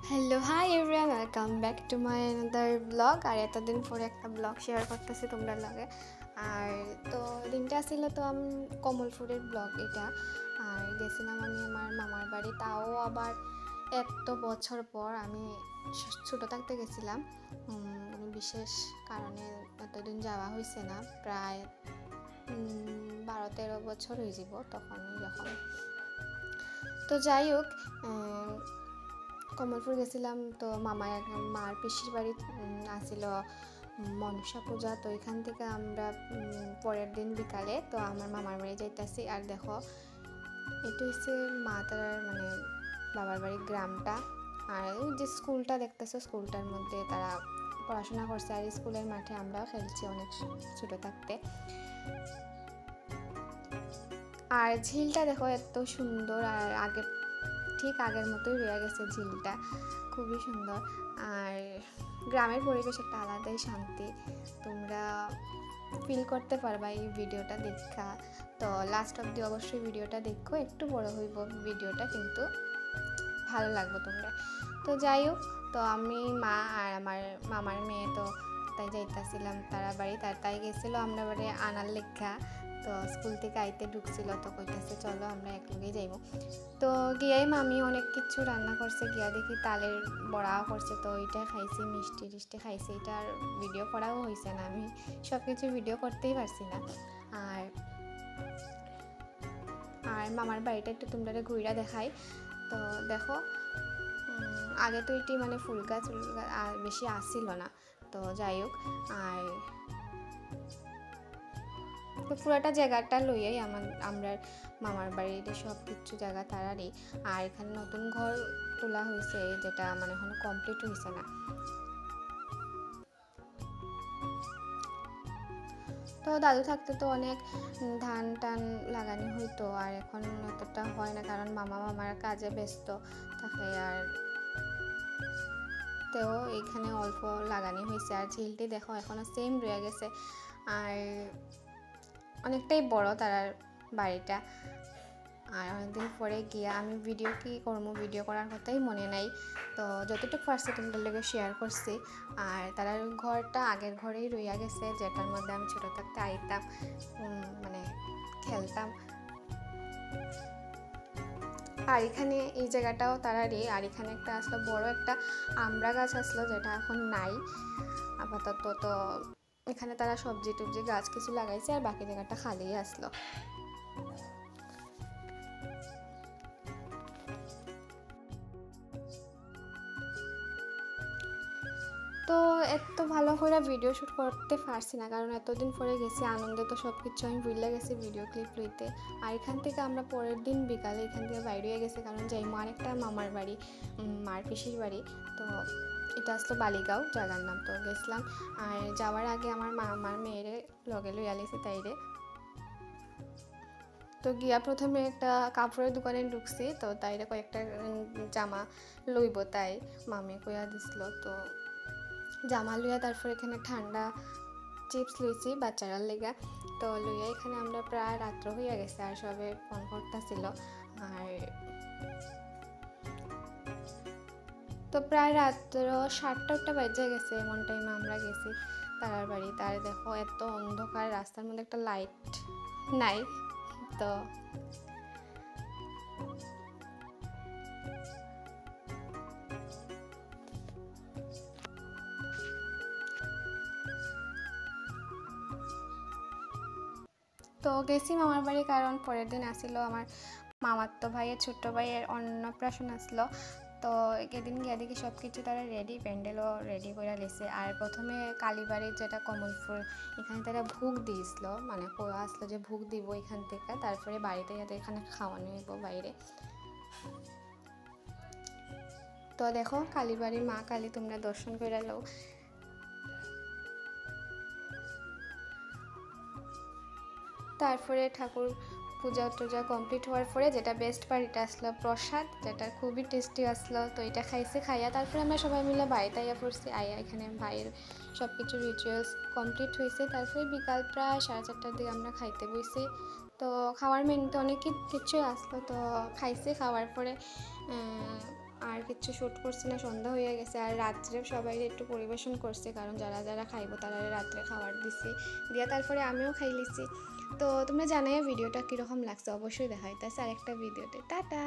Hello hi everyone, welcome back to my another blog. আর এতদিন পরে একটা ব্লগ শেয়ার করতেছি তোমরা লগে। আর তো দিনটা ছিল তো আমি কমলপুরের ব্লগ এটা। আর গেছিলাম আমি আমার মামার বাড়ি, তাও আবার এত বছর পর। আমি ছোটো থাকতে গেছিলাম, কোনো বিশেষ কারণে এতদিন যাওয়া হয়েছে না, প্রায় 12-13 বছর হয়ে যাব তখন যখন। তো যাই হোক, কমলপুর গেছিলাম। তো মার পিসির বাড়ি আসিল মনসা পূজা। তো এখান থেকে আমরা পরের দিন বিকালে তো আমার মামার বাড়ি যাইতেছি। আর দেখো, এটা হচ্ছে মা তারার মানে বাবার বাড়ির গ্রামটা। আর ওই যে স্কুলটা দেখতেছো, স্কুলটার মধ্যে তারা পড়াশোনা করছে। আর স্কুলের মাঠে আমরাও খেলছি অনেক ছোটো থাকতে। আর ঝিলটা দেখো এত সুন্দর, আর ঠিক আগের মতোই রয়ে গেছে ঝিলটা, খুবই সুন্দর। আর গ্রামের পরিবেশ একটা আলাদাই শান্তি, তোমরা ফিল করতে পারবা এই ভিডিওটা দেখা। তো লাস্ট অবধি অবশ্যই ভিডিওটা দেখো, একটু বড় হইব ভিডিওটা, কিন্তু ভালো লাগবে তোমরা। তো যাই হোক, তো আমি মা আর আমার মামার মেয়ে তো তাই যাইতেছিলাম তারা বাড়ি। তাই গেছিলো আমরা বাড়ি আনার লেখা। তো স্কুল থেকে আইতে ঢুকছিল, তো কইতেছে চলো আমরা একলগেই যাইব। তো গিয়াই মামি অনেক কিছু রান্না করছে, গিয়া দেখি তালের বড়াও করছে। তো ওইটা খাইছি, মিষ্টি টিষ্টি খাইছি। এটা আর ভিডিও করাও হয়েছে না, আমি সব কিছু ভিডিও করতেই পারছি না। আর মামার বাড়িটা একটু তোমরা ঘুরা দেখাই। তো দেখো, আগে তো এটি মানে ফুল গাছ আর বেশি আসছিল না। তো যাই হোক, আর তো পুরোটা জায়গাটা লইয়াই আমরা মামার বাড়িতে সব কিছু জায়গা তারারই। আর এখানে নতুন ঘর তোলা হয়েছে, যেটা মানে এখনো কমপ্লিট হয়েছে না। তো দাদু থাকতে তো অনেক ধান টান লাগানো হইতো, আর এখন অতটা হয় না, কারণ মামার কাজে ব্যস্ত থাকে। আর তেও এইখানে অল্প লাগানো হয়েছে। আর ঝিলটি দেখো এখনো সেম রয়ে গেছে, আর অনেকটাই বড় তার বাড়িটা। আর অনেকদিন পরে গিয়া আমি ভিডিও ভিডিও করার কথাই মনে নাই। তো যতটুকু পারছি তোমাদের লগে শেয়ার করছি। আর তার ঘরটা আগের ঘরেই রইয়া গেছে, যেটার মধ্যে আমি ছোটো থাকতে আইতাম, মানে খেলতাম। আর এখানে এই জায়গাটাও তারারই। আর এখানে একটা আসলো বড় একটা আমড়া গাছ আসলো, যেটা এখন নাই আপাতত। তো এখানে তারা সবজি টবজি গাছ কিছু লাগাইছে, আর বাকি জায়গাটা খালি আসলো। তো এত ভালো করে ভিডিও শ্যুট করতে পারছি না, কারণ এতদিন পরে গেছি আনন্দে, তো সব কিছু আমি ভুলে গেছি ভিডিও ক্লিপ লইতে। আর এখান থেকে আমরা পরের দিন বিকালে এখান থেকে বাইরে হয়ে গেছি, কারণ যাইমো আরেকটা মামার বাড়ি, মার পিসির বাড়ি। তো এটা আসলো বালিগাঁও জায়গার নাম। তো গেছিলাম, আর যাওয়ার আগে আমার মেয়েরে লগে লইয়া লাইছি তাইরে। তো গিয়া প্রথমে একটা কাপড়ের দোকানে ঢুকছি। তো তাইরে কয়েকটা জামা লইব, তাই মামি কইয়া দিছিল। তো জামা লইয়া তারপর এখানে ঠান্ডা চিপস লইছি বাচ্চারার লেগা। তো লইয়া এখানে আমরা প্রায় রাত্র হইয়া গেছে, আর সবে ফোন করতেছিল। আর তো প্রায় রাত্র 7টা বাজে গেছে, এমন টাইমে আমরা গেছি তারার বাড়ি। তার দেখো এত অন্ধকার, রাস্তার মধ্যে একটা লাইট নাই। তো তো গেছি মামার বাড়ি, কারণ পরের দিন আসিল আমার মামাতো ভাইয়ের ছোট্ট ভাইয়ের অন্নপ্রাশন আসলো। তো এদিন গিয়ে দেখি সব কিছু তারা রেডি, প্যান্ডেলও রেডি করে লেছে। আর প্রথমে কালীবাড়ির যেটা কমলপুর, এখানে তারা ভোগ দিয়েছিল, মানে কোয়া আসলো যে ভোগ দিব এখান থেকে, তারপরে বাড়িতে যাতে এখানে খাওয়ানো হইব বাইরে। তো দেখো কালীবাড়ির মা কালী তোমরা দর্শন করে লো। তারপরে ঠাকুর পূজা টুজা কমপ্লিট হওয়ার পরে যেটা বেস্ট পার্ট, এটা আসলো প্রসাদ, যেটা খুবই টেস্টি আসলো। তো এটা খাইয়া তারপরে আমরা সবাই মিলে বাড়িতে আইয়া পড়ছি। আইয়া এখানে ভাইয়ের সব কিছু রিচুয়ালস কমপ্লিট হয়েছে। তারপরে বিকাল প্রায় 4:30টার দিকে আমরা খাইতে বসছি। তো খাওয়ার মেনুতে অনেক কিছুই আসলো, তো খাইছি। খাওয়ার পরে আর কিছু শ্যুট করছি না, সন্ধ্যা হয়ে গেছে। আর রাত্রে সবাই একটু পরিবেশন করছে, কারণ যারা যারা খাইব তারা রাত্রে খাবার দিছি, দিয়া তারপরে আমিও খাই লিছি। তো তোমরা জানাই ভিডিওটা কীরকম লাগছে, অবশ্যই দেখাইতেছে আরেকটা ভিডিওতে। টাটা।